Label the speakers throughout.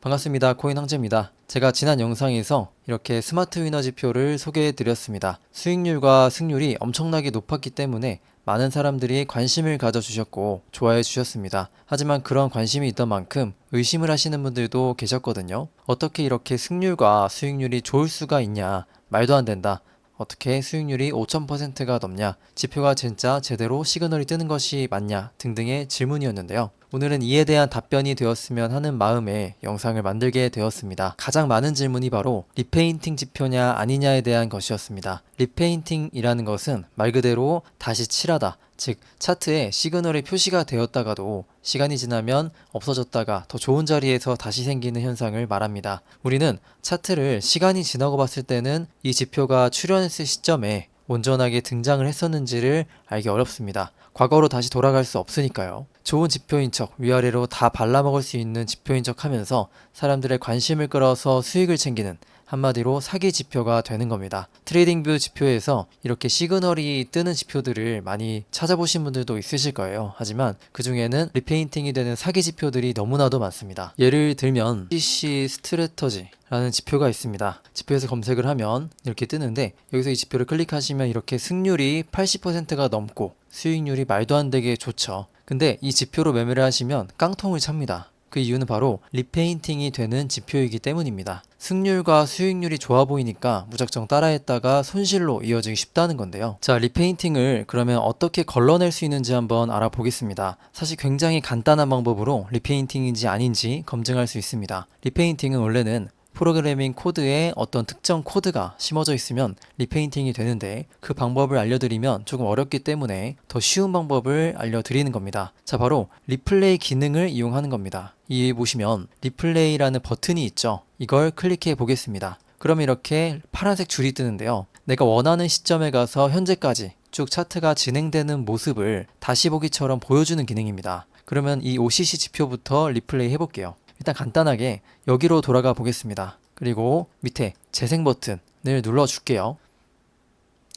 Speaker 1: 반갑습니다. 코인 황제입니다. 제가 지난 영상에서 이렇게 스마트 위너 지표를 소개해 드렸습니다. 수익률과 승률이 엄청나게 높았기 때문에 많은 사람들이 관심을 가져주셨고 좋아해 주셨습니다. 하지만 그런 관심이 있던 만큼 의심을 하시는 분들도 계셨거든요. 어떻게 이렇게 승률과 수익률이 좋을 수가 있냐? 말도 안 된다. 어떻게 수익률이 5000%가 넘냐? 지표가 진짜 제대로 시그널이 뜨는 것이 맞냐? 등등의 질문이었는데요. 오늘은 이에 대한 답변이 되었으면 하는 마음에 영상을 만들게 되었습니다. 가장 많은 질문이 바로 리페인팅 지표냐 아니냐에 대한 것이었습니다. 리페인팅이라는 것은 말 그대로 다시 칠하다. 즉 차트에 시그널이 표시가 되었다가도 시간이 지나면 없어졌다가 더 좋은 자리에서 다시 생기는 현상을 말합니다. 우리는 차트를 시간이 지나고 봤을 때는 이 지표가 출현했을 시점에 온전하게 등장을 했었는지를 알기 어렵습니다. 과거로 다시 돌아갈 수 없으니까요. 좋은 지표인 척 위아래로 다 발라먹을 수 있는 지표인 척 하면서 사람들의 관심을 끌어서 수익을 챙기는 한마디로 사기 지표가 되는 겁니다. 트레이딩뷰 지표에서 이렇게 시그널이 뜨는 지표들을 많이 찾아보신 분들도 있으실 거예요. 하지만 그 중에는 리페인팅이 되는 사기 지표들이 너무나도 많습니다. 예를 들면 CC 스트래터지 라는 지표가 있습니다. 지표에서 검색을 하면 이렇게 뜨는데 여기서 이 지표를 클릭하시면 이렇게 승률이 80%가 넘고 수익률이 말도 안 되게 좋죠. 근데 이 지표로 매매를 하시면 깡통을 찹니다. 그 이유는 바로 리페인팅이 되는 지표이기 때문입니다. 승률과 수익률이 좋아 보이니까 무작정 따라했다가 손실로 이어지기 쉽다는 건데요. 자, 리페인팅을 그러면 어떻게 걸러낼 수 있는지 한번 알아보겠습니다. 사실 굉장히 간단한 방법으로 리페인팅인지 아닌지 검증할 수 있습니다. 리페인팅은 원래는 프로그래밍 코드에 어떤 특정 코드가 심어져 있으면 리페인팅이 되는데 그 방법을 알려드리면 조금 어렵기 때문에 더 쉬운 방법을 알려드리는 겁니다. 자, 바로 리플레이 기능을 이용하는 겁니다. 이 보시면 리플레이라는 버튼이 있죠. 이걸 클릭해 보겠습니다. 그럼 이렇게 파란색 줄이 뜨는데요. 내가 원하는 시점에 가서 현재까지 쭉 차트가 진행되는 모습을 다시 보기처럼 보여주는 기능입니다. 그러면 이 OCC 지표부터 리플레이 해볼게요. 일단 간단하게 여기로 돌아가 보겠습니다. 그리고 밑에 재생 버튼을 눌러줄게요.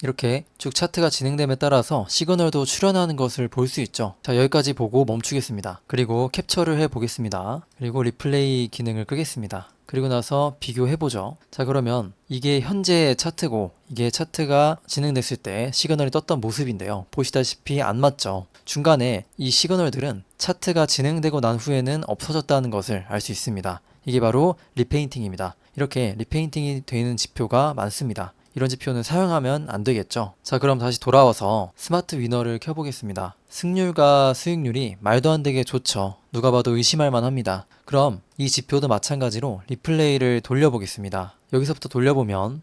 Speaker 1: 이렇게 쭉 차트가 진행됨에 따라서 시그널도 출현하는 것을 볼 수 있죠. 자, 여기까지 보고 멈추겠습니다. 그리고 캡처를 해 보겠습니다. 그리고 리플레이 기능을 끄겠습니다. 그리고 나서 비교해보죠. 자, 그러면 이게 현재 차트고 이게 차트가 진행됐을 때 시그널이 떴던 모습인데요. 보시다시피 안 맞죠. 중간에 이 시그널들은 차트가 진행되고 난 후에는 없어졌다는 것을 알 수 있습니다. 이게 바로 리페인팅입니다. 이렇게 리페인팅이 되는 지표가 많습니다. 이런 지표는 사용하면 안 되겠죠. 자, 그럼 다시 돌아와서 스마트 위너를 켜보겠습니다. 승률과 수익률이 말도 안 되게 좋죠. 누가 봐도 의심할 만합니다. 그럼 이 지표도 마찬가지로 리플레이를 돌려보겠습니다. 여기서부터 돌려보면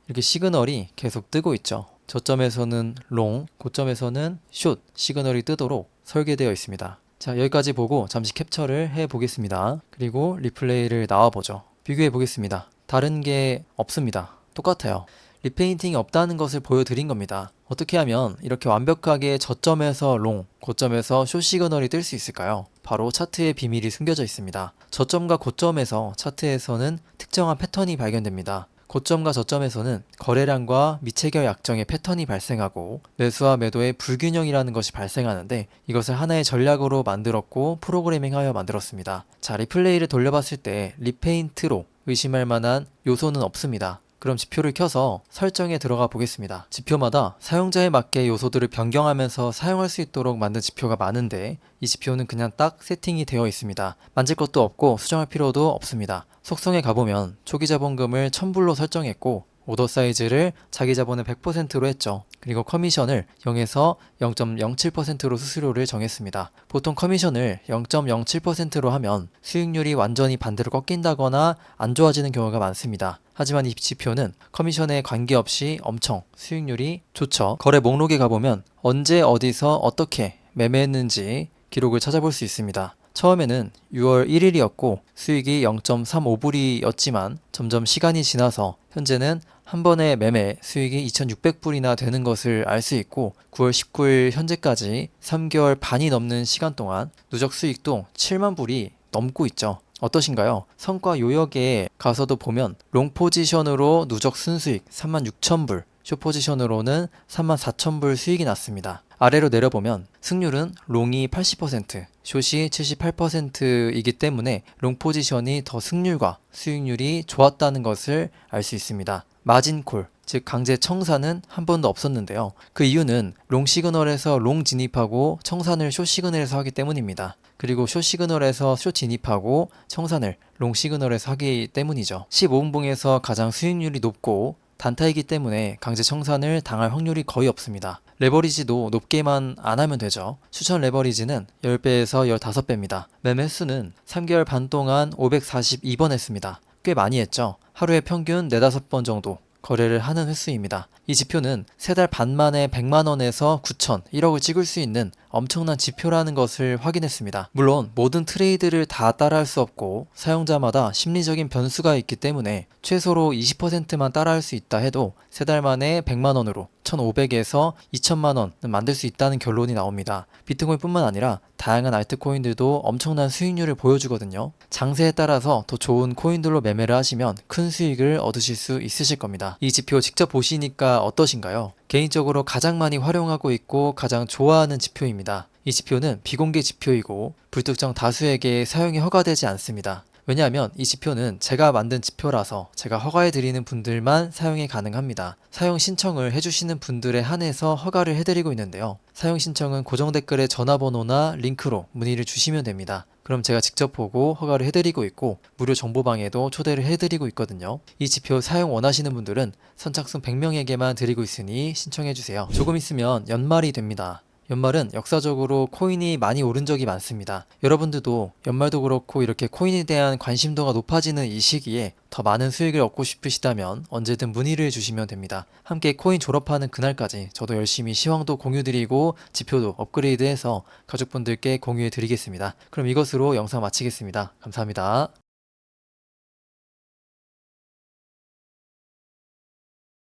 Speaker 1: 이렇게 시그널이 계속 뜨고 있죠. 저점에서는 롱, 고점에서는 숏 시그널이 뜨도록 설계되어 있습니다. 자, 여기까지 보고 잠시 캡처를 해 보겠습니다. 그리고 리플레이를 나와보죠. 비교해 보겠습니다. 다른 게 없습니다. 똑같아요. 리페인팅이 없다는 것을 보여드린 겁니다. 어떻게 하면 이렇게 완벽하게 저점에서 롱, 고점에서 숏 시그널이 뜰 수 있을까요? 바로 차트의 비밀이 숨겨져 있습니다. 저점과 고점에서 차트에서는 특정한 패턴이 발견됩니다. 고점과 저점에서는 거래량과 미체결 약정의 패턴이 발생하고 매수와 매도의 불균형이라는 것이 발생하는데 이것을 하나의 전략으로 만들었고 프로그래밍하여 만들었습니다. 자, 리플레이를 돌려봤을 때 리페인트로 의심할 만한 요소는 없습니다. 그럼 지표를 켜서 설정에 들어가 보겠습니다. 지표마다 사용자에 맞게 요소들을 변경하면서 사용할 수 있도록 만든 지표가 많은데 이 지표는 그냥 딱 세팅이 되어 있습니다. 만질 것도 없고 수정할 필요도 없습니다. 속성에 가보면 초기 자본금을 1000불로 설정했고 오더 사이즈를 자기 자본의 100%로 했죠. 그리고 커미션을 0에서 0.07%로 수수료를 정했습니다. 보통 커미션을 0.07%로 하면 수익률이 완전히 반대로 꺾인다거나 안 좋아지는 경우가 많습니다. 하지만 이 지표는 커미션에 관계없이 엄청 수익률이 좋죠. 거래 목록에 가보면 언제 어디서 어떻게 매매했는지 기록을 찾아볼 수 있습니다. 처음에는 6월 1일이었고 수익이 0.35불이었지만 점점 시간이 지나서 현재는 한 번의 매매 수익이 2,600불이나 되는 것을 알 수 있고 9월 19일 현재까지 3개월 반이 넘는 시간 동안 누적 수익도 7만 불이 넘고 있죠. 어떠신가요? 성과 요약에 가서도 보면 롱 포지션으로 누적 순수익 36,000불 숏 포지션으로는 34,000불 수익이 났습니다. 아래로 내려보면 승률은 롱이 80%, 숏이 78%이기 때문에 롱 포지션이 더 승률과 수익률이 좋았다는 것을 알 수 있습니다. 마진콜, 즉 강제 청산은 한 번도 없었는데요. 그 이유는 롱 시그널에서 롱 진입하고 청산을 숏 시그널에서 하기 때문입니다. 그리고 숏 시그널에서 숏 진입하고 청산을 롱 시그널에서 하기 때문이죠. 15분봉에서 가장 수익률이 높고 단타이기 때문에 강제 청산을 당할 확률이 거의 없습니다. 레버리지도 높게만 안 하면 되죠. 추천 레버리지는 10배에서 15배입니다. 매매 횟수는 3개월 반 동안 542번 했습니다. 꽤 많이 했죠. 하루에 평균 4, 5번 정도 거래를 하는 횟수입니다. 이 지표는 3달 반 만에 100만원에서 9천, 1억을 찍을 수 있는 엄청난 지표라는 것을 확인했습니다. 물론 모든 트레이드를 다 따라할 수 없고 사용자마다 심리적인 변수가 있기 때문에 최소로 20%만 따라할 수 있다 해도 3달 만에 100만원으로 1,500에서 2천만원은 만들 수 있다는 결론이 나옵니다. 비트코인 뿐만 아니라 다양한 알트코인들도 엄청난 수익률을 보여주거든요. 장세에 따라서 더 좋은 코인들로 매매를 하시면 큰 수익을 얻으실 수 있으실 겁니다. 이 지표 직접 보시니까 어떠신가요? 개인적으로 가장 많이 활용하고 있고 가장 좋아하는 지표입니다. 이 지표는 비공개 지표이고 불특정 다수에게 사용이 허가되지 않습니다. 왜냐하면 이 지표는 제가 만든 지표라서 제가 허가해드리는 분들만 사용이 가능합니다. 사용 신청을 해주시는 분들에 한해서 허가를 해드리고 있는데요. 사용 신청은 고정 댓글에 전화번호나 링크로 문의를 주시면 됩니다. 그럼 제가 직접 보고 허가를 해드리고 있고 무료 정보방에도 초대를 해드리고 있거든요. 이 지표 사용 원하시는 분들은 선착순 100명에게만 드리고 있으니 신청해주세요. 조금 있으면 연말이 됩니다. 연말은 역사적으로 코인이 많이 오른 적이 많습니다. 여러분들도 연말도 그렇고 이렇게 코인에 대한 관심도가 높아지는 이 시기에 더 많은 수익을 얻고 싶으시다면 언제든 문의를 주시면 됩니다. 함께 코인 졸업하는 그날까지 저도 열심히 시황도 공유드리고 지표도 업그레이드해서 가족분들께 공유해 드리겠습니다. 그럼 이것으로 영상 마치겠습니다. 감사합니다.